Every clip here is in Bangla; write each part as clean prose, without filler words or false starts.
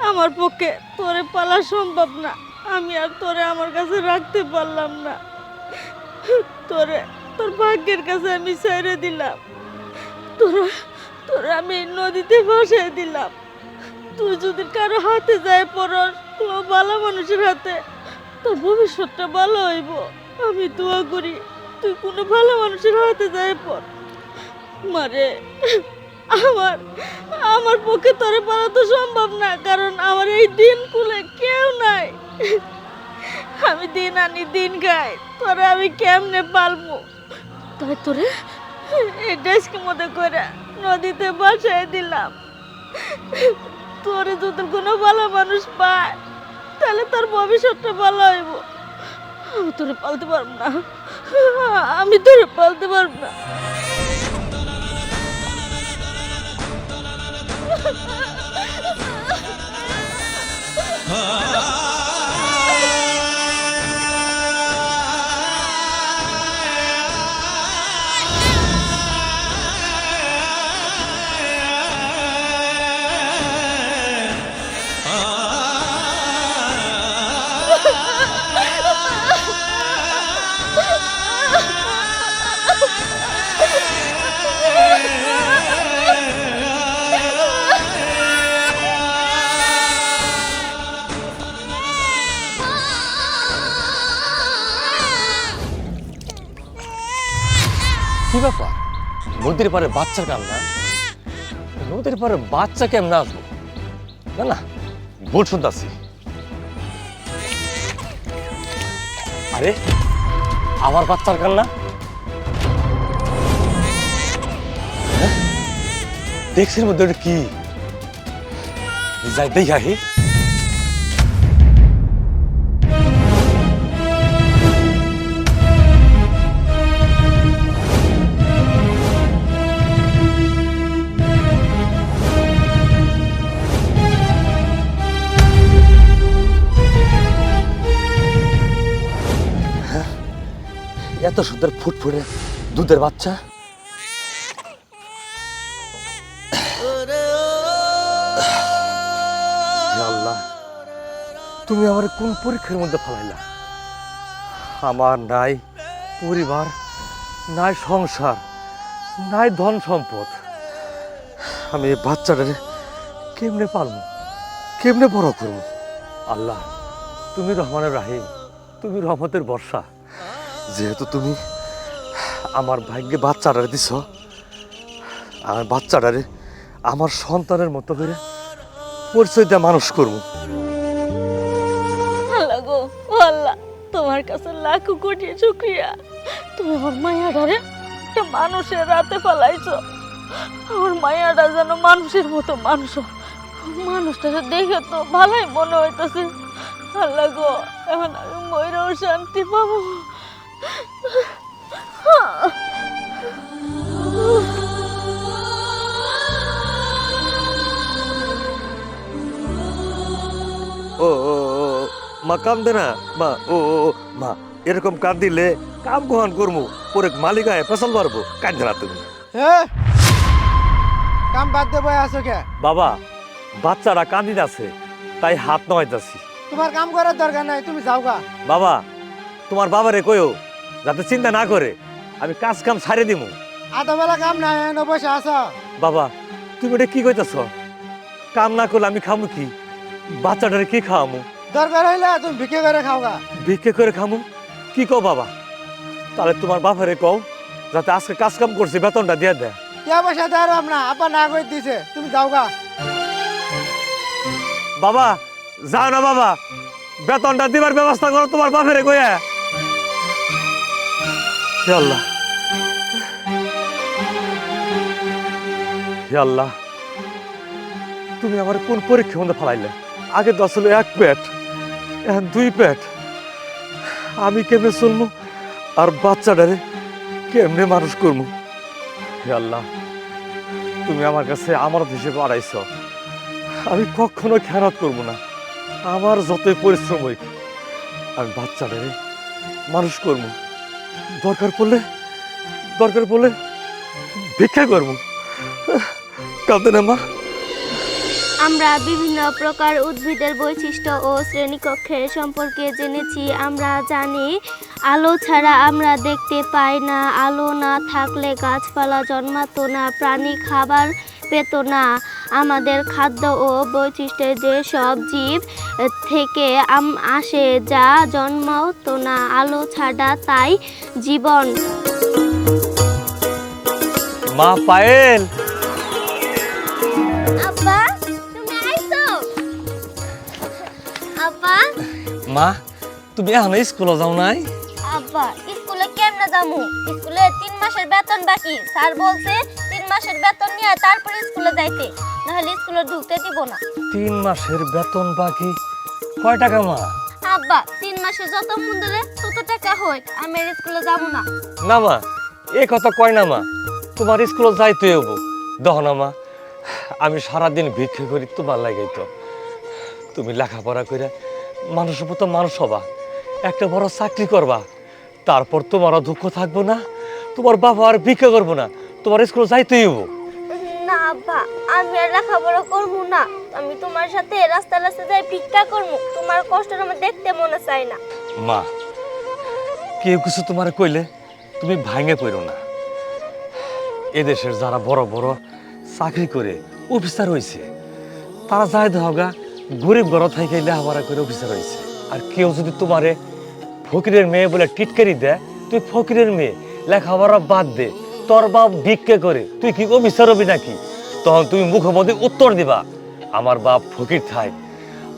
আমার পক্ষে তোরে পালা সম্ভব না। আমি আর তোরে আমার কাছে রাখতে পারলাম না। তোরে তোর ভাগ্যের কাছে আমি ছেড়ে দিলাম। তোরা তোরা আমি নদীতে ভাসায় দিলাম। তুই যদি কারো হাতে যায় পড়স, কোনো ভালো মানুষের হাতে, তোর ভবিষ্যৎটা ভালো হইব। আমি দোয়া করি তুই কোনো ভালো মানুষের হাতে যায় পড়। মারে, আমার আমার পক্ষে তোরে পারা তো সম্ভব না, কারণ আমার এই দিন কুলে কেউ নাই। আমি দিন আনি দিন খাই, তোরে আমি কেমনে পালবো? তাই তোরে এই ডেস্কের মধ্যে করে নদীতে বাসায় দিলাম। তোরে যদি কোনো ভালো মানুষ পায়, তাহলে তোর ভবিষ্যৎটা ভালো হইব। আমি তোরে পালতে পারবো না, আমি তোরে পালতে পারবো না। কি ব্যাপার? নদীর পারে বাচ্চার কান্না? নদীর পারে বাচ্চা কেমন আসবো? না না, ভুল শুনতেছি। আরে আমার বাচ্চার কান্না? দেখছির মধ্যে ওটা কি? যাই দেখা হে। এত সুন্দর ফুটফুটে দুধের বাচ্চা। আল্লাহ, তুমি আমার কোন পরীক্ষার মধ্যে ফেলাইলা? আমার নাই পরিবার, নাই সংসার, নাই ধন সম্পদ। আমি এই বাচ্চাটারে কেমনে পালবো, কেমনে বড় করবো? আল্লাহ, তুমি রহমানের রাহিম, তুমি রহমতের বর্ষা। যেহেতু তুমি আমার ভাগ্যে বাচ্চাটারে দিছ, আমার বাচ্চাটারে আমার সন্তানের মতো করে পরিচয় দিয়ে মানুষ করবো। আল্লাহ গো, ও আল্লাহ, তোমার কাছে লাখো কোটি শুকরিয়া। তুমি আমার মায়াটারে একটা মানুষের রাতে ফেলাইছো। আমার মায়াটা যেন মানুষের মতো মানুষ। মানুষটাকে দেখে তো ভালোই মনে হইতেছে। আল্লাহ গো, এখন আমি ময়ূরেও শান্তি পাবো। ও ও ও, মা কাম দে না মা। ও ও ও, মা এরকম কান দিলে কাম গ্রহণ করবো, পরে মালিকায় পেছাল পারবো। কান্দে না তুমি। কাম বাদ দে বই আছো কে? বাবা, বাচ্চারা কান্দিন আছে, তাই হাত নয়তাছি। তোমার কাম করার দরকার নাই, তুমি যাও গা। বাবা, তোমার বাবারে কইও যাতে চিন্তা না করে, আমি কাজ কাম ছাড়ে দিমু। আধা বেলা কাম নাই, এনে বসে আছো। বাবা, তুমি এটা কি কইতাছ? কাম না করলে আমি খামু কি? বাচ্চাটারে কি খাওয়ামু? দরকার হইলে তুমি ভিক্ষে করে খাও গা। ভিক্ষে করে খামু? কি কও বাবা? তাহলে তোমার বাবারে কও যাতে আজকে কাজ কাম করছি বেতনটা দিয়ে দেয়। কে পয়সা দেয় না, আপা না করে দিছে, তুমি যাও গা। বাবা, যাও না বাবা, বেতনটা দিবার ব্যবস্থা করো তোমার বাপেরে কইয়া। হে আল্লাহ, হে আল্লাহ, তুমি আমার কোন পরীক্ষার মধ্যে ফেলাইলে? আগে তো আসলে এক পেট, এখন দুই পেট। আমি কেমনে চলবো আর বাচ্চাটারে কেমনে মানুষ করবো? হে আল্লাহ, তুমি আমার কাছে আমানত হিসেবে আড়াইছ। আমি কখনো খেয়ানত করবো না। আমার যতই পরিশ্রম হই, আমি বাচ্চাটারে মানুষ করবো। দরকার পড়লে ভিক্ষা করবো। কাঁদে না মা। আমরা বিভিন্ন প্রকার উদ্ভিদের বৈশিষ্ট্য ও শ্রেণীকক্ষের সম্পর্কে জেনেছি। আমরা জানি আলো ছাড়া আমরা দেখতে পাই না, আলো না থাকলে গাছপালা জন্মাতো না, প্রাণী খাবার পেত না। আমাদের খাদ্য ও বৈশিষ্ট্যে যেসব জীব থেকে আসে যা জন্মাতো না আলো ছাড়া, তাই জীবন। মা পায়েল, আব্বা তুমি আইছো? আব্বা মা তুমি এখন স্কুলে যাও নাই? আব্বা স্কুলে কেমনে যামু? স্কুলে 3 মাসের বেতন বাকি। স্যার বলছে 3 মাসের বেতন নিয়ে তারপরে স্কুলে যাইতে, নাহলে স্কুলে ঢুকতে দিব না। 3 মাসের বেতন বাকি? কয় টাকা মা? আব্বা 3 মাসে যত মন দিলে তত টাকা হয়, আমি আর স্কুলে যাব না। না মা, এই কথা কয় না মা, তোমার স্কুলে যাইতে হবো। দেখো না মা, আমি সারাদিন ভিক্ষা করি তোমার লাগাই তো। তুমি লেখাপড়া করে মানুষের মতো মানুষ হবা, একটা বড় চাকরি করবা, তারপর তোমারও দুঃখ থাকবো না, তোমার বাবা আর ভিক্ষা করবো না, তোমার স্কুলে যাইতেই হবো। না আব্বা, আমি আর লেখাপড়া করবো না। আমি তোমার সাথে রাস্তা রাস্তা যাই ভিক্ষা করবো। তোমার কষ্ট আমার দেখতে মনে চায় না। মা, কেউ কিছু তোমার কইলে তুমি ভাঙে পড়ো না। এদেশের যারা বড় বড় চাকরি করে অফিসার হয়েছে, তারা যায় দেহগা গরিব ঘর থেকে লেখাপড়া করে অফিসার হয়েছে। আর কেউ যদি তোমারে ফকিরের মেয়ে বলে টিটকারি দেয়, তুই ফকিরের মেয়ে, লেখাপড়া বাদ দে, তোর বাপ ভিক্ষা করে, তুই কি অফিসার হবি নাকি? তখন তুমি মুখোমুখি উত্তর দিবা, আমার বাপ ফকির থাই,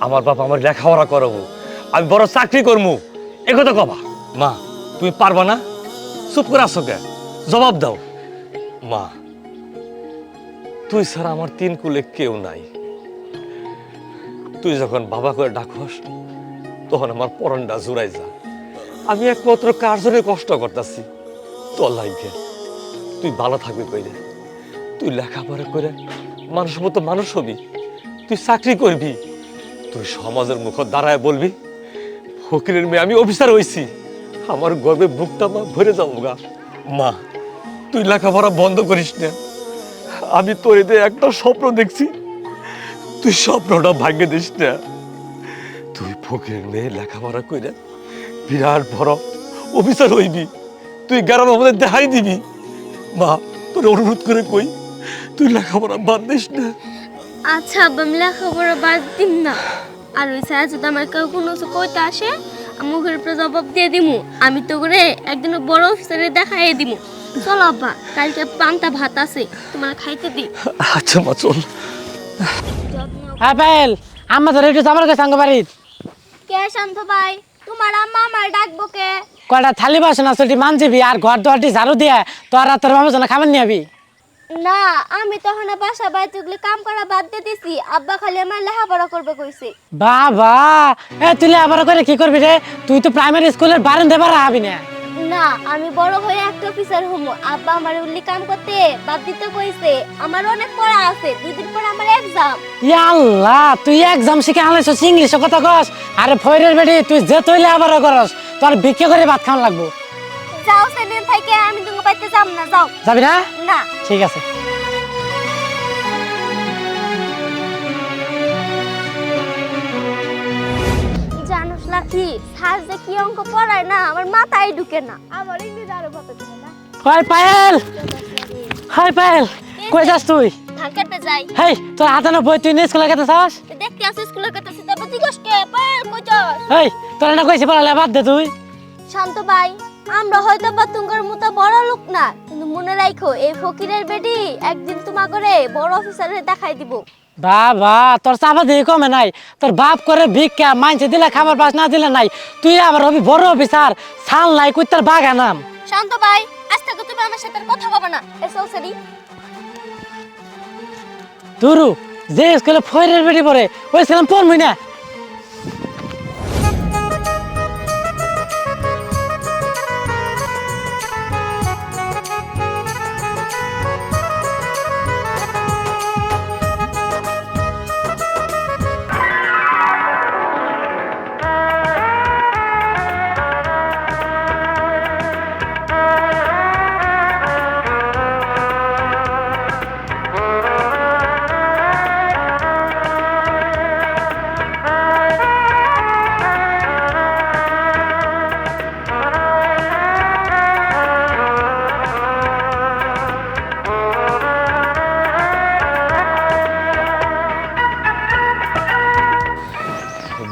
আমার বাপ আমার লেখাপড়া করাবো, আমি বড় চাকরি করবো, একথা কবা। মা তুমি পারবা না? চুপ করে আসো কে? জবাব দাও। মা, তুই ছাড়া আমার 3 কুলে কেউ নাই। তুই যখন বাবা করে ডাকস, তখন আমার পরনটা জুড়াই যা। আমি একমাত্র কার জন্য কষ্ট করতেছি? তোর লাইফে তুই ভালো থাকবি কইরে, তুই লেখাপড়া করে মানুষের মতো মানুষ হবি, তুই চাকরি করবি, তুই সমাজের মুখ দাঁড়ায় বলবি, ফকিরের মেয়ে আমি অফিসার হয়েছি, আমার গর্বে বুকটা মা ভরে যাবো গা। মা, তুই লেখাপড়া বন্ধ করিস না। আমি তোর এতে একটা স্বপ্ন দেখছি, তুই স্বপ্নটা ভাঙে দিস না। তুই ফকিরের মেয়ে লেখাপড়া করে বিরাট বড় অফিসার হইবি, তুই গ্রামে আমাদের দেখাই দিবি। মা, তোর অনুরোধ করে কই, তুই লেখাপড়া বাদ দিস না। আচ্ছা আব্বা, আমি লেখাপড়া বাদ দিম না। আর ওই স্যার যদি আমার কেউ কোনো কিছু কইতে আসে, আমি মুখের উপরে জবাব দিয়ে দিমু। আমি তো করে একদিন বড় অফিসারে দেখাই দিমু। চলো আব্বা, কালকে পান্তা ভাত আছে, তোমার খাইতে দি। আচ্ছা মা, চল। হ্যাঁ পায়েল, আম্মা ধরে একটু যাবার গেছে আঙ্গ বাড়ির। কে শান্ত ভাই, তোমার আম্মা আমার ডাকবো কে? কয়টা থালি বাসন আসলটি মানজিবি আর ঘর দোয়ারটি ঝাড়ু দিয়ে তোর আর তোর মামার জন্য খাবার নিয়ে আবি। না, আমি তখন বাসা বাড়িতে ওগুলো কাম করা বাদ দিয়ে দিছি। আব্বা খালি আমার লেখাপড়া করবে কইছে। বাবা, এ তুই আবার করে কি করবি রে? তুই তো প্রাইমারি স্কুলের বারান্দা বাড়া হবি না। না, আমি বড় হয়ে একটা অফিসার হবো। আব্বা আমার উল্লি কাম করতে বাদ দিতে কইছে। আমার অনেক পড়া আছে, 2 দিন পর আমার এক্সাম। আল্লাহ, তুই এক্সাম শিখে আনলাইছস, ইংলিশে কথা কস? আরে ফয়রের বেটি, তুই যে তৈলে আবার করস, তোর ভিক্ষা করে ভাত খাওয়ান লাগবো। যাও সেদিন থেকে আমি তুমি পাইতে যাব না, যাও। যাবি না? না। ঠিক আছে। জানোস লাকি, স্যার যে কি অঙ্ক পড়ায় না, আমার মাথায় ঢুকে না। আমার ইংরেজি আরো কত ঢুকে না। হাই পায়েল, হাই পায়েল, কই যাস তুই? ধান কাটতে যাই। হেই, তোর হাতে না বই, তুই না স্কুলে গেতে চাস? দেখতে আসি স্কুলে কাটতেছি, তারপর জিজ্ঞেস কে পার কই যাস? হেই, তোর না কইছি পড়ালে বাদ দে তুই। শান্ত ভাই, আমরা হয়তো বা তুঙ্গর মতো বড় লোক না, কিন্তু মনে রাখো এই ফকিরের বেটি একদিন তোমা করে বড় অফিসারে দেখাই দিব। বাবা, তোর চাপা দিয়ে কমে নাই। তোর বাপ করে ভিক্ষা, মাইনছে দিলে খাবার পাস, না দিলে নাই। তুই আবার হবি বড় অফিসার, ছাল নাই কুত্তার বাগা নাম। শান্ত ভাই, আজ থেকে তুমি আমার সাথে আর কথা বলবে না। এসো সেরি। তুরু যে স্কুলে ফয়রের বেটি পড়ে, ওই ছিলাম পড়বি না।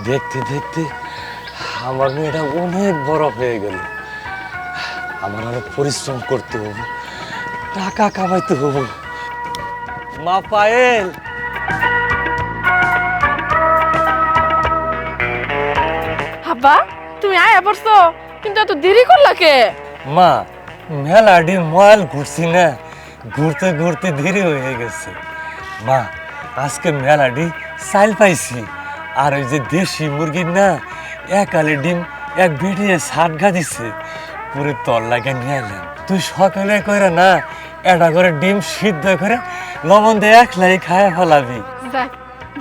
দেখতে দেখতে আমার মেয়েটা অনেক বড় হয়ে গেল। আমার আরো পরিশ্রম করতে হবে, টাকা কামাইতে হবে। মা পায়েল, আব্বা তুমি আয়া পড়ছো, কিন্তু এত দেরি করলা কে? মা মেলাডি ময়াল ঘুরছি না, ঘুরতে ঘুরতে দেরি হয়ে গেছে। মা আজকে মেলাডি চাইল পাইছি, আর ওই যে দেশি মুরগির না একালে ডিম এক বেরিয়ে সাটগা দিছে, পুরো তল লাগে নিয়ে এলাম। তুই সকালে করে না এটা করে ডিম সিদ্ধ করে লবণ দিয়ে একলাই খায় ফেলাবি। যাক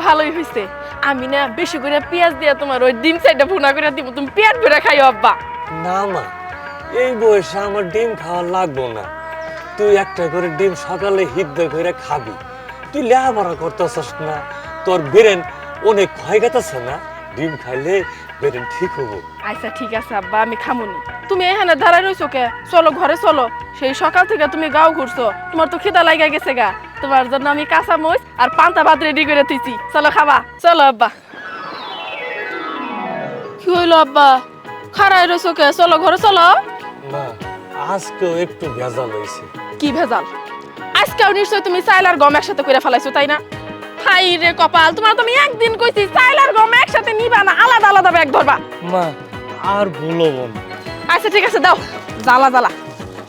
ভালোই হয়েছে, আমি না বেশি করে পেঁয়াজ দিয়ে তোমার ওই ডিম সাইডটা ভুনা করে দিব, তুমি পেট ভরে খাইও আব্বা। না মা, এই বয়সে আমার ডিম খাওয়া লাগবো না। তুই একটা করে ডিম সকালে সিদ্ধ করে খাবি। তুই লেখাপড়া করতেছস না, তোর ব্রেন অনেক ক্ষয় গেতেছে না, ডিম খাইলে ব্রেন ঠিক হবো। আচ্ছা ঠিক আছে আব্বা, আমি খামুনি। তুমি এখানে দাঁড়ায় রইছো কে? চলো ঘরে চলো, সেই সকাল থেকে তুমি গাও ঘুরছো, তোমার তো খিদা লাগা গেছে গা। তোমার জন্য আমি কাঁচা মরিচ আর পান্তা ভাত রেডি করে দিছি, চলো খাবা। চলো আব্বা। কি হইলো আব্বা, খাড়াই রইছো কে? চলো ঘরে চলো। মা আজকেও একটু ভেজাল হয়েছে। কি ভেজাল? আজকেও নিশ্চয় তুমি চাইল আর গম একসাথে করে ফেলাইছো, তাই না? হাই রে কপাল, তোমার তুমি একদিন কইছি চাইল আর গম একসাথে নিবা না, আলাদা আলাদা ব্যাগ ধরবা। মা আর বলবো না। আচ্ছা ঠিক আছে দাও, জ্বালা জ্বালা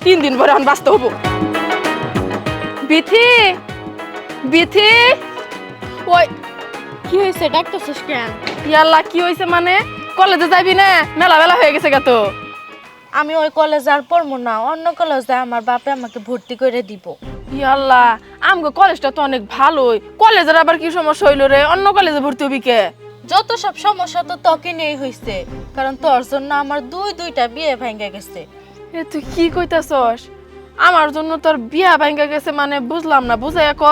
3 দিন ভরে এখন বাঁচতে হবো। বিথি, বিথি, ওই কি হয়েছে ডাক্তারছিস কেন? ইয়াল্লা কি হয়েছে মানে? কলেজে যাইবি না? মেলা বেলা হয়ে গেছে গা তো। আমি ওই কলেজে আর পড়বো না, অন্য কলেজে আমার বাপে আমাকে ভর্তি করে দিব। ইয়াল্লা আমগো কলেজটা তো অনেক ভালোই, কলেজের আবার কি সমস্যা হইলো রে? অন্য কলেজে ভর্তি হবি কে? যত সব সমস্যা তো তোকে নিয়েই হয়েছে, কারণ তোর জন্য আমার দুইটা বিয়ে ভেঙে গেছে। এ তুই কি কইতাছস? আমার জন্য তোর বিয়া ভাঙ্গা গেছে মানে বুঝলাম না, বুঝাইয়া ক।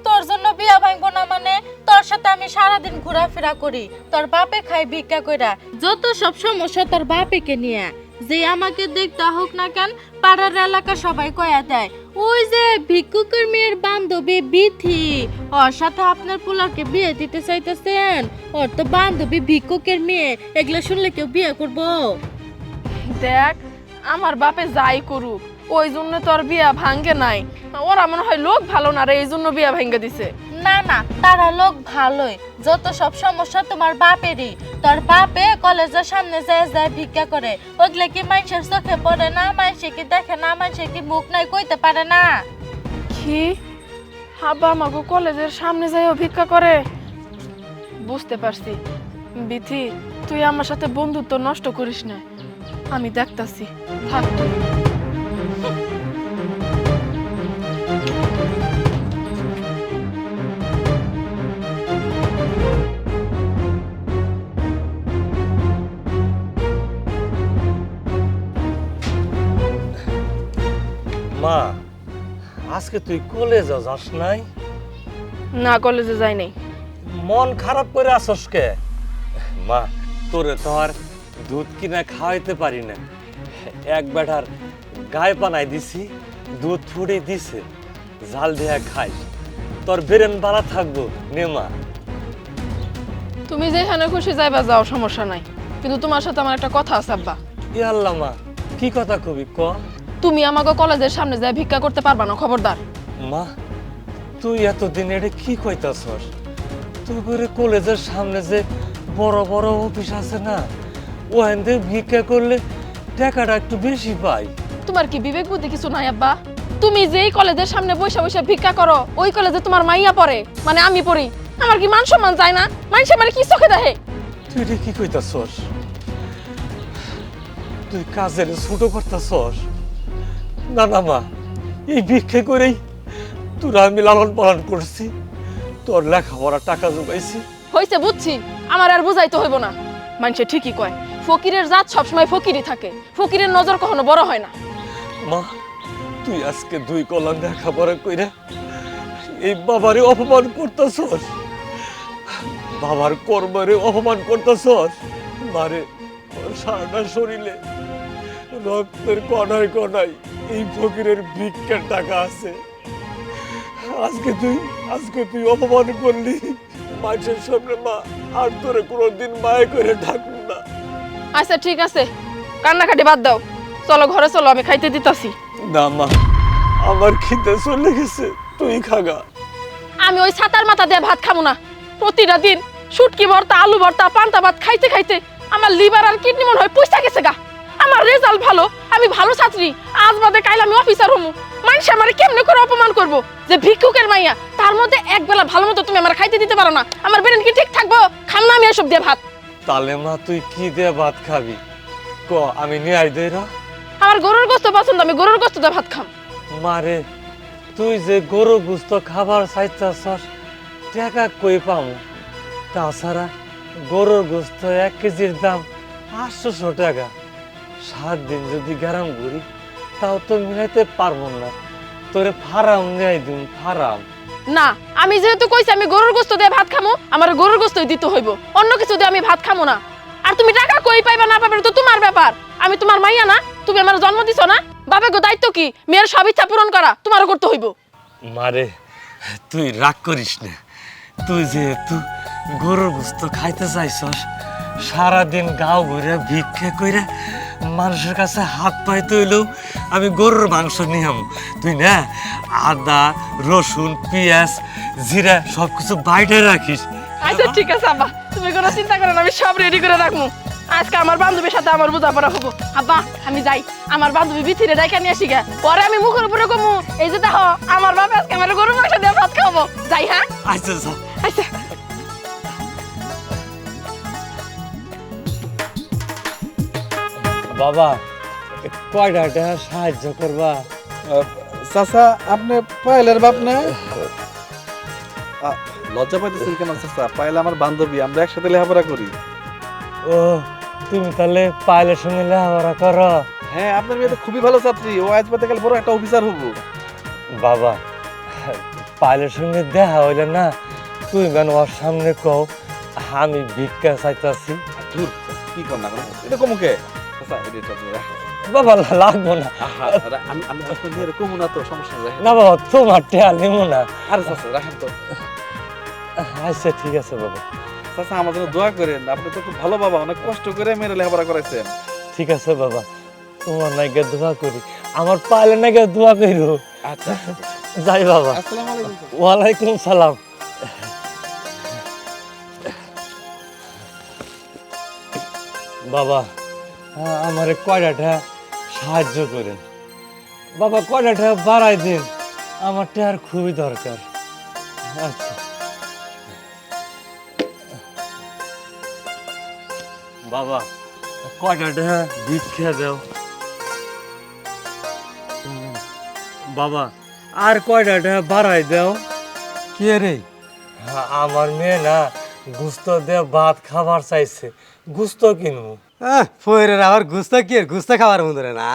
তোর জন্য বিয়া ভাঙবো না মানে তোর সাথে আমি সারাদিন ঘোরাফেরা করি, তোর বাপে খাই ভিক্ষা কইরা। যত সব সমস্যা তোর বাপেকে নিয়ে, যে আমাকে দেখতে হোক না কেন পাড়ার এলাকা সবাই কয়া দেয় ওই যে ভিক্ষুকের মেয়ের বান্ধবী বিথি, ওর সাথে আপনার পোলাকে বিয়ে দিতে চাইতেছেন, ওর তো বান্ধবী ভিক্ষুকের মেয়ে, এগুলো শুনলে কেউ বিয়ে করবো? দেখ আমার বাপে যাই করুক, ওই জন্য তোর বিয়া ভাঙ্গে নাই। ওরা মনে হয় লোক ভালো না রে, এই জন্য বিয়া ভাঙ্গে দিছে। না না, তারা লোক ভালোই, যত সব সমস্যা তোমার বাপেরই। তোর বাপে কলেজের সামনে যায় যায় ভিক্ষা করে, ওগুলো কি মানুষের চোখে পড়ে না? মানুষে কি দেখে না? মানুষের কি মুখ নাই কইতে পারে না? কি আব্বা আমাকে কলেজের সামনে যাইও ভিক্ষা করে? বুঝতে পারছি। বিথি তুই আমার সাথে বন্ধুত্ব নষ্ট করিস না, আমি দেখতাছি, থাক তুই। মা আজকে তুই কলেজে যাস নাই? না কলেজে যাই নাই। মন খারাপ করে আসস কে? মা তোরে তো আর দুধ কিনা খাওয়াইতে পারি না, এক বেটার গায়ে পানাই দিছি, দুধ ফুড়ে দিছে, জাল দিয়া খাইস, তোর বেরেন বালা থাকবো নে মা। তুমি যেখানে খুশি যাইবা যাও, সমস্যা নাই, কিন্তু তোমার সাথে আমার একটা কথা আছে আব্বা। ই আল্লাহ মা, কি কথা কবি ক? তুমি আমাকে কলেজের সামনে যায় ভিক্ষা করতে পারবা না, খবরদার। মা তুই এতদিন এটা কি কইতাছস? তুই করে কলেজের সামনে যে বড় বড় অফিস আছে না, ওখান থেকে ভিক্ষা করলে টাকাটা একটু বেশি পাই। তোমার কি বিবেক বুদ্ধি কিছু নাই আব্বা? তুমি যেই কলেজের সামনে বসে বসে ভিক্ষা করো, ওই কলেজে তোমার মাইয়া পড়ে, মানে আমি পড়ি, আমার কি মান সম্মান চাই না? মানুষ আমার কি চোখে দেখে? তুই এটা কি কইতাছস? তুই কাজের ছোট করতাছস? না না মা, এই ভিক্ষা করেই তোরা আমি লালন পালন করছি, তোর লেখাপড়ার টাকা জোগাইছি। হইছে বুঝছি, আমার আর বুঝাইতে হইব না। মানুষে ঠিকই কয় ফকিরের জাত সবসময় ফকিরই থাকে, ফকিরের নজর কখনো বড় হয় না। মা তুই আজকে 2 কলম লেখাপড়া কইরা এই বাবারে অপমান করতাছস, বাবার কর্মরে অপমান করতাছস। মারে তোর সারাটা শরীরে রক্তের কণায় কণায় এই ফকিরের ভিক্ষার টাকা আছে, আজকে তুই অপমান করলি, মানুষের সামনে মা আর তোরে কোনোদিন মায়ে করে ডাকুন না। আচ্ছা ঠিক আছে, কান্নাকাটি বাদ দাও, চলো ঘরে চলো, আমি খাইতে দিতাছি। না মা, আমার খিদে চলে গেছে, তুই খাগা। আমি ওই ছাতার মাথা দিয়ে ভাত খাবো না। প্রতিটা দিন শুটকি ভর্তা, আলু ভর্তা, পান্তা ভাত খাইতে খাইতে আমার লিভার আর কিডনি মনে হয় পয়সা গেছে গা। আমার রেজাল্ট ভালো, আমি ভালো ছাত্রী, আজ বাদে কাইলে আমি অফিসার হমু। মানুষ আমার কেমনে করে অপমান করবো যে ভিক্ষুকের মাইয়া, তার মধ্যে একবেলা ভালো মতো তুমি আমার খাইতে দিতে পারো না। আমার বেরেন কি ঠিক থাকবো? খাম না আমি এসব দিয়ে ভাত। তাহলে মা তুই কি দিয়ে ভাত খাবি ক, আমি নিয়ে আই দেই না। আমার গরুর গোস্ত পছন্দ, আমি গরুর গোস্ত দিয়ে ভাত খাম। মারে তুই যে গরু গুস্ত খাবার চাইতাছস টাকা কই পামু? তাছাড়া গরুর গোস্ত 1 কেজির দাম 800 টাকা। 7 দিন যদি গ্রাম ঘুরি তাও তো মিলাইতে পারবো না। তোরে ফারাম নিয়ে দিন, ফারাম। না, আমি যেহেতু কইছি আমি গরুর গোস্ত দিয়ে ভাত খামো, আমার গরুর গোস্তই দিতে হইব, অন্য কিছু দিয়ে আমি ভাত খামো না। আর তুমি টাকা কই পাইবা না পাইবা তো তোমার ব্যাপার, আমি তোমার মাইয়া না? তুমি আমার জন্ম দিছো না? বাবা গো, দায়িত্ব কি মেয়ের সব ইচ্ছা পূরণ করা, তোমারও করতে হইব। মারে তুই রাগ করিস না, তুই যেহেতু গরুর গোস্ত খাইতে চাইছস, সারাদিন গাঁও ঘুরে ভিক্ষা কইরা মানুষের কাছে হাত পাইতে হইলেও আমি গরুর মাংস নিয়াম। তুই না আদা, রসুন, পেঁয়াজ, জিরা সব কিছু বাইরে রাখিস। আচ্ছা ঠিক আছে আব্বা, তুমি কোনো চিন্তা করো না, আমি সব রেডি করে রাখবো। আজকে আমার বান্ধবীর সাথে আমার বোঝাপড়া হবো। আব্বা আমি যাই, আমার বান্ধবী বিথিরে ডাইকা নিয়ে আসি গে, পরে আমি মুখের উপরে কমু এই যে দেখো আমার বাবা আজকে আমার গরুর মাংস দিয়ে ভাত খাবো। যাই, হ্যাঁ? আচ্ছা আচ্ছা। আচ্ছা। বাবা কয়টা টাকা সাহায্য করবা? চাচা আপনি পায়েলের বাপ না? লজ্জা পাইতেছেন কেন চাচা? পায়েল আমার বান্ধবী, আমরা একসাথে লেখাপড়া করি। ও তুমি তাহলে পাইলের সঙ্গে লেখাপড়া করো? হ্যাঁ, আপনার মেয়ে তো খুবই ভালো ছাত্রী, ও আজ বাদে কাল বড় একটা অফিসার হবো। বাবা পাইলের সঙ্গে দেখা হইলে না, তুই কেন ওর সামনে কও আমি ভিক্ষা চাইতাছি। দূর, কি কর না এটা কমুকে চাচা, এটা আপনি রাখেন। বাবা লাগবো না। আমি আমি আপনার মেয়ের কমু না তো, সমস্যা নেই। না বাবা তোমার টেয়া নেবো না। আরে চাচা রাখেন তো। আচ্ছা ঠিক আছে বাবা। চাচা আমার জন্য দোয়া করেন, আপনি তো খুব ভালো বাবা, অনেক কষ্ট করে মেয়ের লেখাপড়া করাইছেন। ঠিক আছে বাবা, তোমার নাইকে দোয়া করি, আমার পাইলে নাইকে দোয়া করো। আচ্ছা যাই বাবা। আসসালামু আলাইকুম। ওয়ালাইকুম সালাম। বাবা আমারে কয়টা সাহায্য করেন বাবা, কয়টা বাড়াই দিন, আমার টাকার খুবই দরকার। আচ্ছা বাবা কয়টা ভিক্ষা দাও। বাবা আর কয়টা বাড়াই দাও। কে রে? আমার মেয়ে না গুস্ত দিয়ে ভাত খাবার চাইছে, গুস্ত কিনবো। ফয়ের আবার গুস্তা কি গুস্তা খাবার মতো না?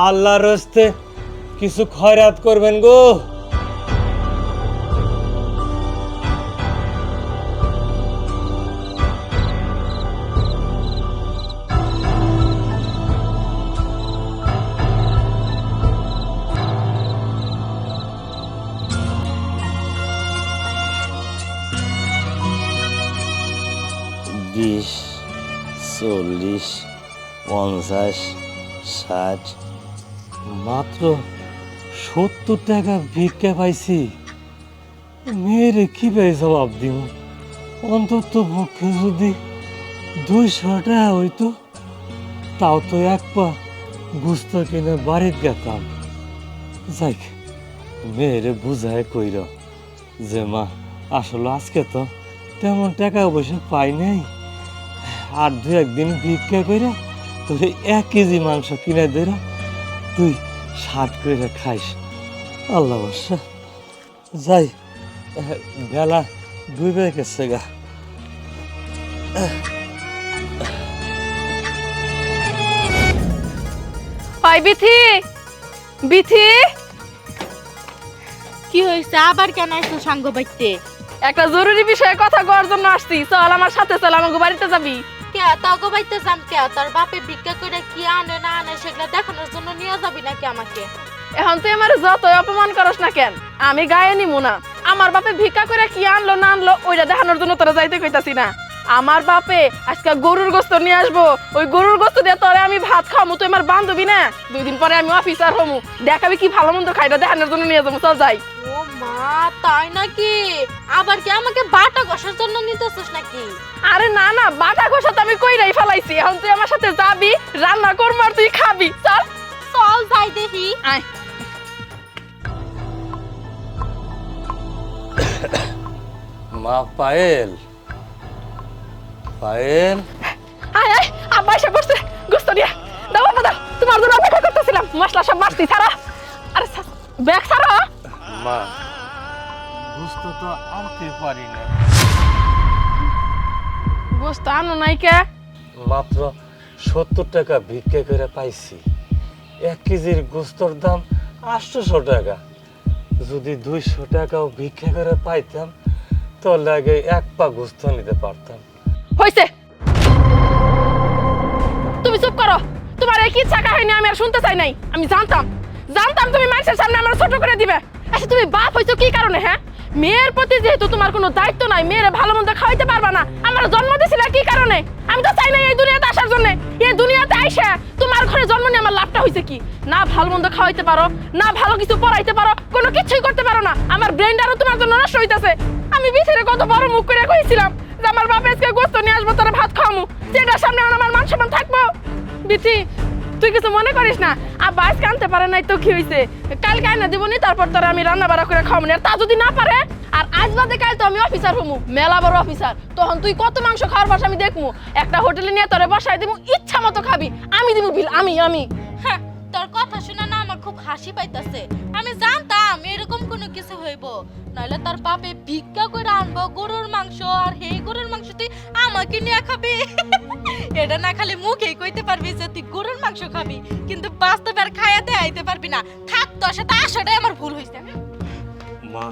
আল্লাহর রাস্তে কিছু খয়রাত করবেন গো। বিশ, 40, 50, 60। মাত্র 70 টাকা ভিক্ষা পাইছি, মেয়েরে কিভাবে জবাব দিব? অন্তত পক্ষে যদি 200 টাকা হইতো, তাও তো এক পা গুস্ত কিনে বাড়িতে গেতাম। যাই মেয়েরে বুঝায় কইর যে মা আসলে আজকে তো তেমন টাকা পয়সা পাই নাই, আর 2-1 দিন ভিক্ষা কইরা তোর 1 কেজি মাংস কিনে দেরা তুই স্বাদ করে খাইস। আল্লাহ বর্ষা যাই, বেলা 2 বেজে গেছে গা। ওই বিথি, বিথি কি হয়েছে? আবার কেন আসছো সাঙ্গ বাইতে? একটা জরুরি বিষয়ে কথা কওয়ার জন্য আসছি, চল আমার সাথে চল, আমাকে বাড়িতে যাবি। কে তাগো বাইতে যাম কে তোর বাপে ভিক্ষা করে কি আনে না আনে সেগুলো দেখানোর জন্য নিয়ে যাবি নাকি আমাকে? এখন তুই আমার যতই অপমান করস না কেন, আমি গায়ে নিমু না। আমার বাপে ভিক্ষা করে কি আনলো না আনলো ওইটা দেখানোর জন্য তোরা যাইতে কইতাছি না। আমার বাপে আজকে গরুর গোস্ত নিয়ে আসবো, ওই গরুর গোস্ত দিয়ে তোরে আমি ভাত খামু। তুই আমার বান্ধবী না, 2 দিন পরে আমি অফিসার হমু, দেখাবি কি ভালো মন্দ খাইটা দেখানোর জন্য নিয়ে যাবো। চল যাই। ও মা, তাই নাকি? আবার কি আমাকে বাটা কষার জন্য নিতেছিস নাকি? আরে না না, বাটা ঘষা তো আমি কইরাই ফেলাইছি। এখন তুই আমার সাথে যাবি, রান্না করবো আর তুই খাবি। চল চল যাই দেখি। আয়। মা পায়েল, পায়েল, আয় আয়, আব্বা এসে বসছে গোস্ত নিয়ে। দাও বাবা দাও, তোমার জন্য অপেক্ষা করতেছিলাম। মশলা সব বাড়তি ছাড়া। আরে ব্যাগ ছাড়া। মা গোস্ত তো আনতে পারি না, গোস্ত আনো নাই কে? মাত্র 70 টাকা ভিক্ষা করে পাইছি। 1 কেজির গোস্তর দাম 800 টাকা। যদি 200 টাকাও ভিক্ষা করে পাইতাম তাহলে আগে 1 পা গোস্ত নিতে পারতাম। হইছে, তুমি চুপ করো। তোমার এই কি ইচ্ছা কাহিনী আমি আর শুনতে চাই নাই। আমি জানতাম তুমি মানুষের সামনে আমার ছোট করে দিবে। আচ্ছা তুমি বাপ হইছো কি কারণে? হ্যাঁ, মেয়ের প্রতি যেহেতু তোমার কোনো দায়িত্ব নাই, মেয়েরে ভালো মন্দ খাওয়াইতে পারবা না, আমার জন্ম দিছিলে কি কারণে? আমি তো চাই না এই দুনিয়াতে আসার জন্য। এই দুনিয়াতে আইসা তোমার ঘরে জন্ম নিয়ে আমার লাভটা হইছে কি? না ভালো মন্দ খাওয়াইতে পারো, না ভালো কিছু পড়াইতে পারো, কোনো কিছুই করতে পারো না। আমার ব্রেনটারও তোমার জন্য নষ্ট হইতাছে। আমি বিছেরে কত বড় মুখ করে কইছিলাম যে আমার বাপ আজকে গোস্ত নিয়ে আসবো, তোরা ভাত খাওয়ামু, সেটার সামনে আমার মান সম্মান থাকবো? বিথি, তুই কিছু মনে করিস না। আব্বা আজকে আনতে পারে নাই তো কি হইছে, কালকে আইনা দিবনি, তারপর তোরা আমি রান্না বাড়া করে খাওয়াবো। আর তা যদি না পারে, আর আজ বাদে কাল তো আমি অফিসার হমু, মেলা বড় অফিসার। তখন তুই কত মাংস খাওয়ার পাশ আমি দেখমু। একটা হোটেলে নিয়ে তোরে বসাই দিমু, ইচ্ছা মতো খাবি, আমি দিমু বিল। আমি হ্যাঁ, তোর কথা শুনে না আমার খুব হাসি পাইতাছে। আমি জানতাম এরকম কোনো কিছু হইব, নইলে তোর বাপে ভিক্ষা করে আনবো গরুর মাংস, আর সেই গরুর মাংস তুই আমাকে নিয়ে খাবি। এটা না খালি মুখেই কইতে পারবি যে তুই গরুর মাংস খাবি, কিন্তু বাস্তবে আর খাইয়া দেখাইতে পারবি না। থাক, তোর সাথে আসাটাই আমার ভুল হয়েছে। মা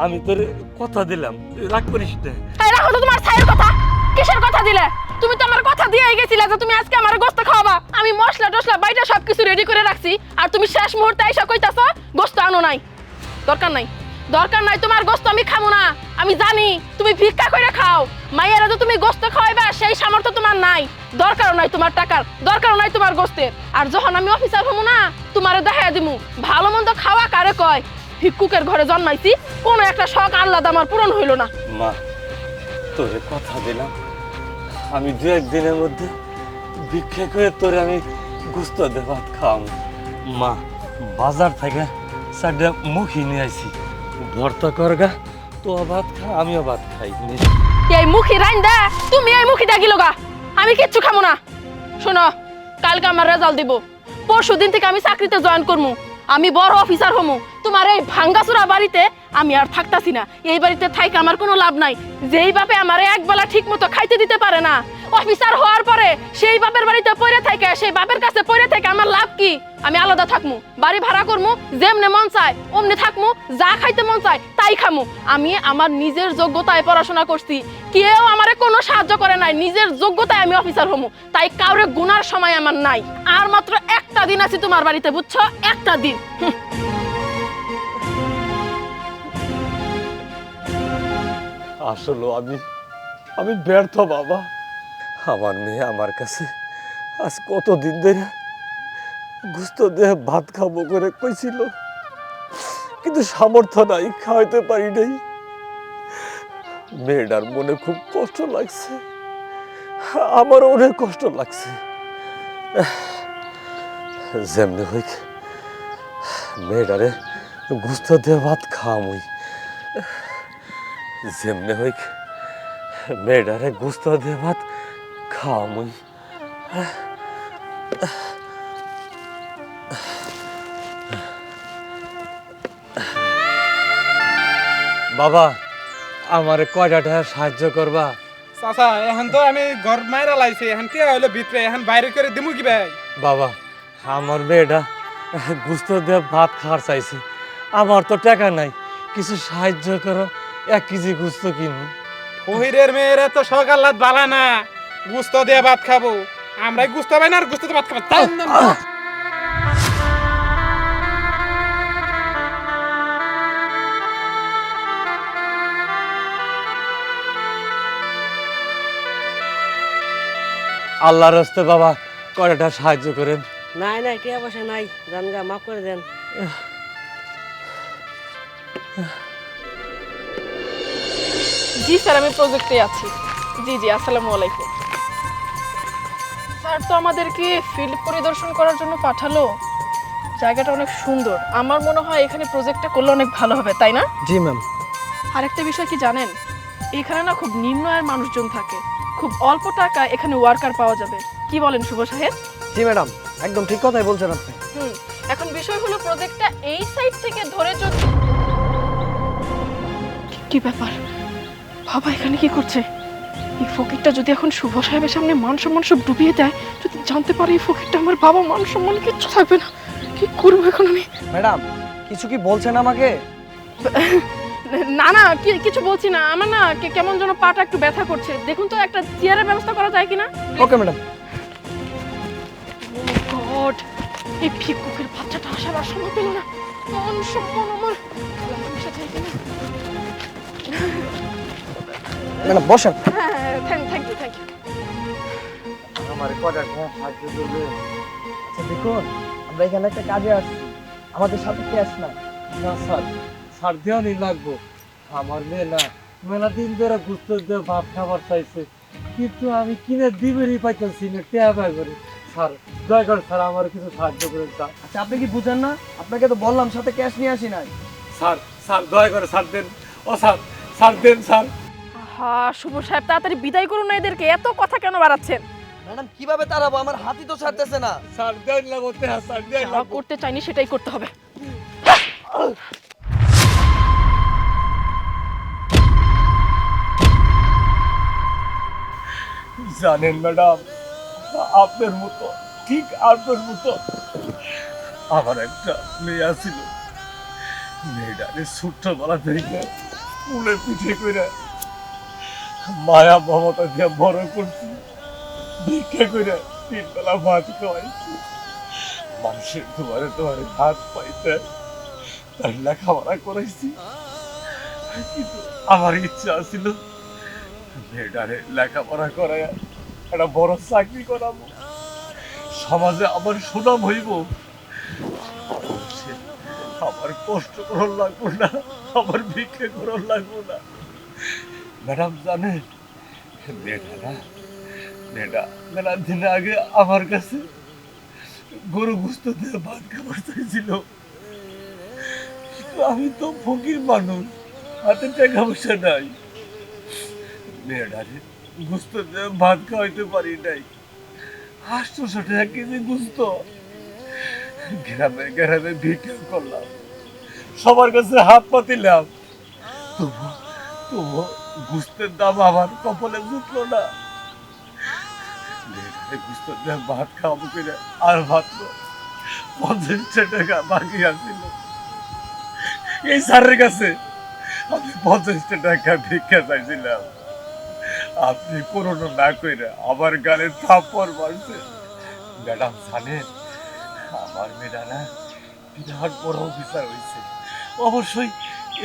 আমি তোর কথা দিলাম, রাগ করিস না। এই রাখো তো তোমার ছায়ের কথা। কিসের কথা দিলে? তুমি তো আমার কথা দিয়ে গেছিলে যে তুমি আজকে আমার গোস্ত খাওয়াবা। আমি মশলা টসলা বাইটা সবকিছু রেডি করে রাখছি, আর তুমি শেষ মুহূর্তে এসে কইতাছো গোস্ত আনো নাই। দরকার নাই তোমার গোস্ত আমি খাবো না। আমি জানি তুমি ভিক্ষা করে খাও, মাইয়ারা তো তুমি গোস্ত খাওয়াইবা সেই সামর্থ্য তোমার নাই। দরকারও নাই তোমার টাকার, দরকারও নাই তোমার গোস্তের। আর যখন আমি অফিসার হবো না, তোমারে দেখাইয়া দিমু ভালো মন্দ খাওয়া কারে কয়। ভিক্ষুকের ঘরে জন্মাইছি, কোনো একটা শখ আহ্লাদ আমার পূরণ হইল না। মা তোরে কথা দিলাম, আমি 2-1 দিনের মধ্যে ভিক্ষা করে তোরে আমি গোস্ত দিয়ে ভাত খাওয়াম। মা বাজার থেকে 4টা মুখি নিয়ে আইছি, ভর্তা করগা, তো ভাত খা আমিও ভাত খাই। এই মুখি রাইন্দা তুমি এই মুখিটা গিলো গা, আমি কিচ্ছু খাবো না। শোনো, কালকে আমার রেজাল্ট দিব, পরশু দিন থেকে আমি চাকরিতে জয়েন করবো, আমি বড় অফিসার হমু। তোমার এই ভাঙ্গাচুরা বাড়িতে আমি আর থাকতাছি না। এই বাড়িতে থাইকে আমার কোনো লাভ নাই। যেই বাপে আমারে একবেলা ঠিক মতো খাইতে দিতে পারে না, অফিসার হওয়ার পরে সেই বাপের বাড়িতে পড়ে থাকে, সেই বাপের কাছে পড়ে থাকে আমার লাভ কি? আমি আলাদা থাকমু, বাড়ি ভাড়া করমু, যেমনে মন চায় অমনে থাকমু, যা খাইতে মন চায় তাই খামু। আমি আমার নিজের যোগ্যতায় পড়াশোনা করছি, কেউ আমারে কোনো সাহায্য করে নাই। নিজের যোগ্যতায় আমি অফিসার হমু, তাই কাউরে গুনার সময় আমার নাই। আর মাত্র একটা দিন আছি তোমার বাড়িতে, বুঝছো? একটা দিন। আসলে আমি ব্যর্থ বাবা। আমার মেয়ে আমার কাছে আজ কতদিন ধরে গোস্ত দিয়ে ভাত খাবো করে কইছিল, কিন্তু সামর্থ্য নাই, খাওয়াইতে পারি নাই। মেয়েটার মনে খুব কষ্ট লাগছে, আমারও অনেক কষ্ট লাগছে। যেমনি হইক মেয়েটারে গোস্ত দিয়ে ভাত খাওয়ামই, যেমনি হইক মেয়েটারে গোস্ত দিয়ে ভাত খাওয়ামই। বাবা, আমারে কয়টা টাকা সাহায্য করবা? চাচা এখন তো আমি ঘর মাইরা লাইছি, এখন কে হইলো ভিতরে, এখন বাইরে করে দিমু কি ভাই? বাবা, আমার মেয়েটা গোস্ত দিয়ে ভাত খাওয়ার চাইছে, আমার তো টাকা নাই, কিছু সাহায্য করো, 1 কেজি গোস্ত কিনবো। ওহিরের মেয়েরা তো সকাল রাত বালা না, গুস্ত দিয়ে ভাত খাবো। আমরাই গুস্ত পাই না আর গুস্ত দিয়ে ভাত খাবো, তাই না? আল্লাহর রাস্তে বাবা কয়টা সাহায্য করেন। নাই নাই কে বসে নাই, জানগা মাফ করে দেন। জি স্যার, আমি প্রজেক্টে আছি। জি জি, আসসালামু আলাইকুম। স্যার তো আমাদেরকে ফিল্ড পরিদর্শন করার জন্য পাঠালো। জায়গাটা অনেক সুন্দর, আমার মনে হয় এখানে প্রজেক্টটা করলে অনেক ভালো হবে, তাই না? জি ম্যাম। আরেকটা বিষয় কি জানেন, এখানে না খুব নিম্ন আয়ের মানুষজন থাকে, খুব অল্প টাকা এখানে ওয়ার্কার পাওয়া যাবে। কি বলেন শুভ সাহেব? জি ম্যাডাম, একদম ঠিক কথাই বলছেন আপনি। এখন বিষয় হলো প্রজেক্টটা এই সাইড থেকে ধরে যদি কি ব্যাপার, বাবা এখানে কি করছে? এই ফকিরটা যদি এখন শুভ সাহেবের সামনে মান সম্মান সব ডুবিয়ে দেয়, যদি জানতে পারে এই ফকিরটা আমার বাবা, মান সম্মান কিচ্ছু থাকবে না। কি করবো এখন আমি? ম্যাডাম কিছু কি বলছেন আমাকে? না না, কিছু বলছি না। আমার না কেমন যেন পাটা একটু ব্যথা করছে, দেখুন তো একটা চেয়ারের ব্যবস্থা করা যায় কিনা। Okay madam. ও গড, এই ভিক্ষুকের বাচ্চাটা আসার আর সময় পেল না। মান সম্মান আমার ম্যাডাম বসেন। হ্যাঁ, থ্যাংক ইউ। আমার কয়টা সাহায্য করবে? আচ্ছা দেখুন, আমরা এখানে একটা কাজে আসছি, আমাদের সাথে কি আস না? না স্যার, ছাড় দেওয়ানি লাগবো। আমার মেয়ে না মেলা দিন ধরে গুস্ত দিয়ে ভাত খাবার চাইছে, কিন্তু আমি কিনে দিবেরই পাইতেছি না, টেয়া পাই করে। স্যার দয়া করে স্যার আমার কিছু সাহায্য করেন স্যার। আচ্ছা আপনি কি বুঝেন না? আপনাকে তো বললাম সাথে ক্যাশ নিয়ে আসি নাই। স্যার স্যার দয়া করে স্যার দেন। ও স্যার, স্যার দেন স্যার। হ্যাঁ শুভ সাহেব, তাড়াতাড়ি বিদায় করুন না এদেরকে, এত কথা কেন বাড়াচ্ছেন? ম্যাডাম কিভাবে তাড়াবো, আমার হাতই তো ছাড়তেছে না। স্যার দেন লাগবো, টেয়া স্যার দেন যা লাগবো। করতে চাইনি সেটাই করতে হবে। জানেন ম্যাডাম, আপনার মতো, ঠিক আপনার মতো আমার একটা মেয়ে আছিল। মেয়েটাকে ছোট্টবেলা থেকে কুলে পিঠে করে মায়া মমতা দিয়ে বড় করছি, ভিক্ষা করে 3 বেলা ভাত খাওয়াইছি। মানুষের দুয়ারে দুয়ারে হাত পাইতে তার লেখাপড়া করাইছি, কিন্তু আমার ইচ্ছা ছিল মেয়েটারে লেখাপড়া করায় একটা বড় চাকরি করাবো, সমাজে আমার সুনাম হইব, আমার কষ্ট করার লাগবো না, আমার ভিক্ষে করার লাগবো না। ম্যাডাম জানেন, মেয়েটা দিন আগে আমার কাছে গরু গুস্ত দিয়ে ভাত খাবার চাইছিল, কিন্তু আমি তো ফকির মানুষ, হাতে টাকা পয়সা নাই, মেয়েটারে গুস্ত দিয়ে ভাত খাওয়াইতে পারি নাই। 800 টাকা কেজি গুস্ত গ্রামে গ্রামে ভিক্ষা করলাম, সবার কাছে হাত পাতিলাম, তবু গুস্তের দাম আমার কপালে জুটলো না। গুস্ত দিয়ে ভাত খাওয়াবো কিনা, আর মাত্র 50 টাকা বাকি আছিল। এই স্যারের কাছে আমি 50 টাকা ভিক্ষা চাইছিলাম, আপনি করোনা না কইরা আমার গালে থাপ্পড় মারছে। ম্যাডাম জানেন, আমার মেয়েরা না বিরাট বড় অফিসার হয়েছে, অবশ্যই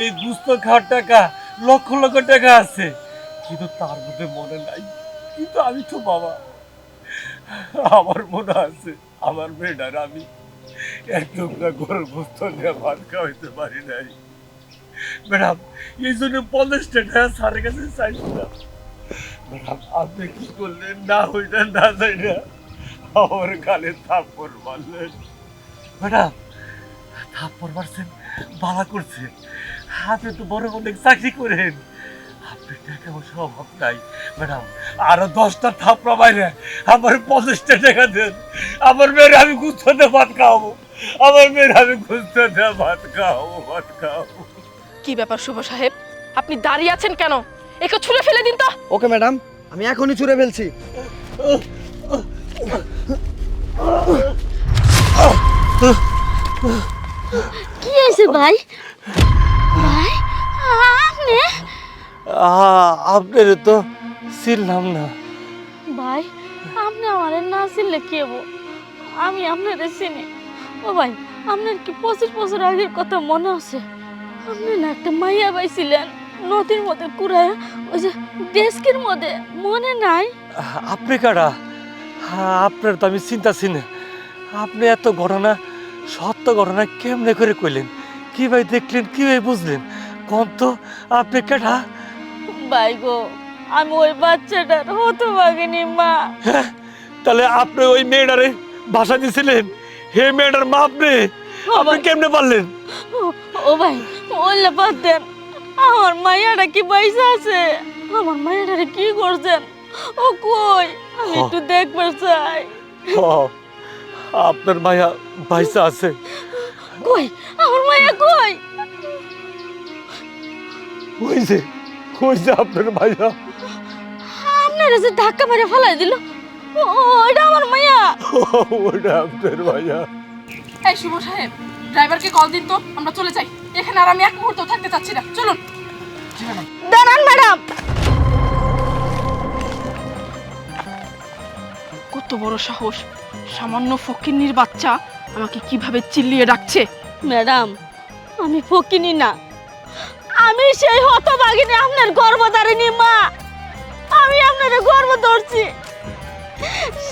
এই গুস্ত খাওয়ার টাকা লক্ষ লক্ষ টাকা আছে, কিন্তু তার মধ্যে মনে নাই। কিন্তু আমি তো বাবা, আমার মনে আছে আমার মেয়েটার আমি এক টুকরা গরুর গোস্ত নিয়ে ভাত খাওয়াইতে পারি নাই। ম্যাডাম এই জন্য 50 টাকা স্যারের কাছে চাইছিলাম। ম্যাডাম আপনি কি করলেন, না হইটা না যাই না আমার গালে থাপ্পড় মারলেন। ম্যাডাম থাপ্পড় মারছেন, বালা করছেন, আপনি তো বড় অনেক চাকরি করেন, আপনি টাকা পয়সা অভাব নাই। ম্যাডাম আরো 10টা থাপ্পড় বাইরে আমার 50 টাকা দেন, আমার মেয়ের আমি গুস্ত ভাত খাওয়াবো, আমার মেয়ের আমি গুস্ত ভাত খাওয়াবো। কি ব্যাপার শুভ সাহেব, আপনি দাঁড়িয়ে আছেন কেন? একে ছুঁড়ে ফেলে দিন তো। ওকে ম্যাডাম, আমি এখনই ছুঁড়ে ফেলছি। কি হয়েছে ভাই? ভাই আপনি আপনার তো চিনলাম না। ভাই আপনি আমার না চিনলে কি হবো, আমি আপনারে চিনি। ও ভাই, আপনার কি 25 বছর আগের কথা মনে আছে? আপনি না একটা মাইয়া পাইছিলেন নদীর মধ্যে কুড়ায়, ওই যে ডেস্কের মধ্যে, মনে নাই? আপনি কারা? আপনার তো আমি চিন্তাছি না। আপনি এত ঘটনা, সত্য ঘটনা কেমনে করে কইলেন? কি ভাই দেখলেন, কি ভাই বুঝলেন? কোন তো আপনি কেটা? ভাই গো, আমি ওই বাচ্চাটার হতভাগিনী মা। তাহলে আপনি ওই মেয়েটারে ভাষা দিয়েছিলেন? হে মেয়েটার মা আপনি? আপনি কেমনে পারলেন? ও ভাই, বললে পারতেন। আমার মাইয়াটা কি পয়সা আছে? আমার মাইয়াটারে কি করছেন? ও কই, আমি একটু দেখবার চাই। আপনার মায়া পয়সা আছে? কই আমার মাইয়া কই? ওই যে আপনার মায়া। আপনার যে ধাক্কা মেরে ফেলাই দিল, ওইটা আমার মাইয়া। ওইটা আপনার মায়া। এই শুভ সাহেব, ড্রাইভারকে কল দিন তো, আমরা চলে যাই। এখানে আর আমি এক মুহূর্ত থাকতে চাচ্ছি না, চলুন। দাঁড়ান ম্যাডাম। কত বড় সাহস, সামান্য ফকিন্নির বাচ্চা আমাকে কিভাবে চিল্লিয়ে ডাকছে। ম্যাডাম, আমি ফকিনি না, আমি সেই হতভাগিনী, আপনার গর্ভধারিণী মা। আমি আপনার গর্ভ ধরছি।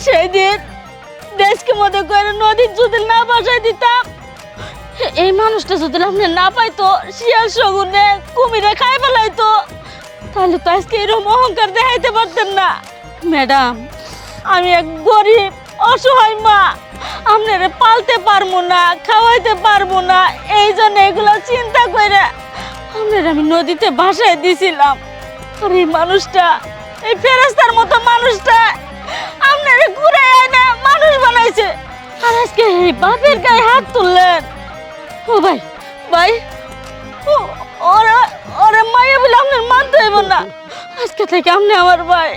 সেই দিন দেশকে মধ্যে করে নদীর যদি না বাসায় দিতাম, এই মানুষটা যদি আপনি না পাইতো, শিয়াল শগুনে কুমিরে খাই ফেলাইতো, তাহলে তো আজকে এরকম অহংকার দেখাইতে পারতেন না। ম্যাডাম, আমি এক গরিব অসহায় মা, আপনারে পালতে পারবো না, খাওয়াইতে পারবো না, এই জন্য এগুলো চিন্তা করে আপনার আমি নদীতে ভাসায় দিছিলাম। আর এই মানুষটা, এই ফেরেশতার মতো মানুষটা আপনারে ঘুরে এনে মানুষ বানাইছে, আর আজকে এই বাপের গায়ে হাত তুললেন। ও ভাই, ভাই, ওরা ওরা মাইয়া বলে আপনার মানতে হইব না। আজকে থেকে আপনি আমার ভাই,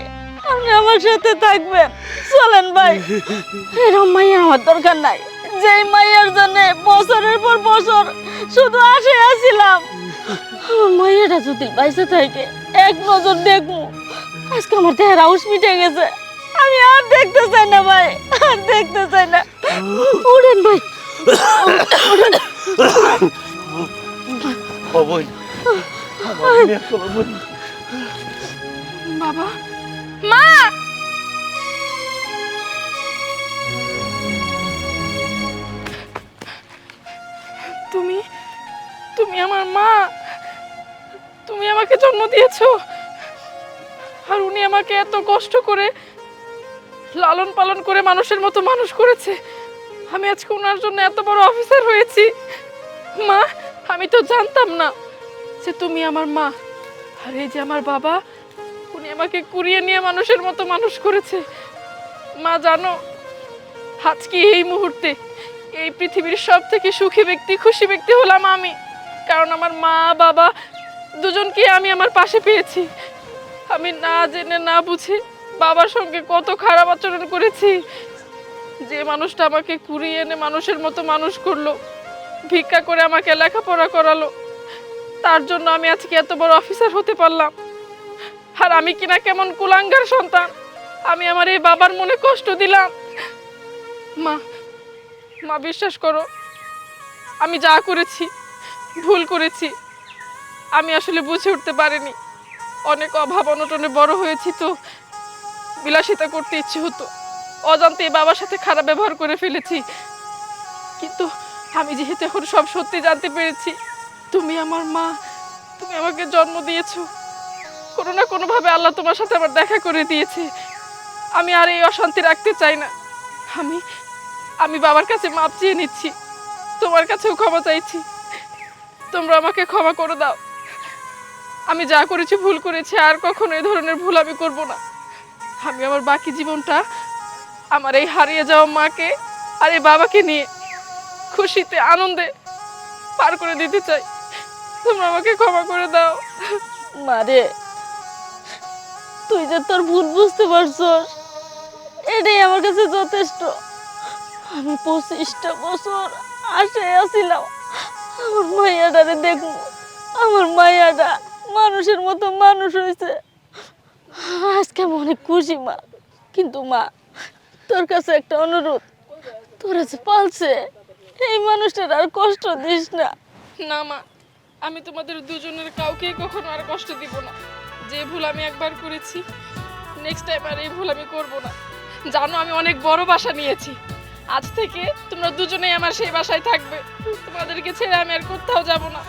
আপনি আমার সাথে থাকবেন। চলেন ভাই, এরকম মাইয়া আমার দরকার নাই, যেই মাইয়ার জন্য বছরের পর বছর শুধু আসে আসছিলাম। আমার মাইয়াটা যদি বাইসে থাকে, এক নজর দেখবো। আজকে আমার দেহের আউস মিটে গেছে, আমি আর দেখতে চাই না ভাই, আর দেখতে চাই না। উঠেন ভাই, উঠেন। বাবা, মা, তুমি তুমি আমার মা, তুমি আমাকে জন্ম দিয়েছো। আর উনি আমাকে এত কষ্ট করে লালন পালন করে মানুষের মতো মানুষ করেছে। আমি আজকে ওনার জন্য এত বড় অফিসার হয়েছি। মা, আমি তো জানতাম না যে তুমি আমার মা। আর এই যে আমার বাবা, উনি আমাকে কুড়িয়ে নিয়ে মানুষের মতো মানুষ করেছে। মা জানো, আজকে এই মুহূর্তে এই পৃথিবীর সব থেকে সুখী ব্যক্তি, খুশি ব্যক্তি হলাম আমি। কারণ আমার মা বাবা দুজনকে আমি আমার পাশে পেয়েছি। আমি না জেনে না বুঝে বাবার সঙ্গে কত খারাপ আচরণ করেছি। যে মানুষটা আমাকে কুড়িয়ে এনে মানুষের মতো মানুষ করলো, ভিক্ষা করে আমাকে লেখাপড়া করালো, তার জন্য আমি আজকে এত বড় অফিসার হতে পারলাম। আর আমি কিনা কেমন কুলাঙ্গার সন্তান, আমি আমার এই বাবার মনে কষ্ট দিলাম। মা, মা বিশ্বাস করো, আমি যা করেছি ভুল করেছি। আমি আসলে বুঝে উঠতে পারিনি। অনেক অভাব অনটনে বড় হয়েছি, তো বিলাসিতা করতে ইচ্ছে হতো, অজান্তে বাবার সাথে খারাপ ব্যবহার করে ফেলেছি। কিন্তু আমি যেহেতু এখন সব সত্যি জানতে পেরেছি, তুমি আমার মা, তুমি আমাকে জন্ম দিয়েছো, কোনো না কোনোভাবে আল্লাহ তোমার সাথে আমার দেখা করে দিয়েছে। আমি আর এই অশান্তি রাখতে চাই না। আমি বাবার কাছে মাপ চেয়ে নিচ্ছি, তোমার কাছেও ক্ষমা চাইছি। তোমরা আমাকে ক্ষমা করে দাও। আমি যা করেছি ভুল করেছি, আর কখনো এই ধরনের ভুল আমি করব না। আমি আমার বাকি জীবনটা আমার এই হারিয়ে যাওয়া মাকে আর এই বাবাকে নিয়ে খুশিতে আনন্দে পার করে দিতে চাই। তোমরা আমাকে ক্ষমা করে দাও। মারে, তুই যে তোর ভুল বুঝতে পারছস, এটাই আমার কাছে যথেষ্ট। আমি 25টা বছর আশায় আছিলাম আমার মাইয়াটারে দেখবো, আমার মাইয়াটা মানুষের মতো মানুষ হয়েছে। আজকে আমি অনেক খুশি মা, কিন্তু মা তোর কাছে একটা অনুরোধ, তোরা যে পালছে এই মানুষটার আর কষ্ট দিস না। না মা, আমি তোমাদের দুজনের কাউকেই কখনো আর কষ্ট দিব না। যে ভুল আমি একবার করেছি, নেক্সট টাইম আর এই ভুল আমি করব না। জানো আমি অনেক বড় বাসা নিয়েছি, আজ থেকে তোমরা দুজনেই আমার সেই বাসায় থাকবে। তোমাদেরকে ছেড়ে আমি আর কোথাও যাব না।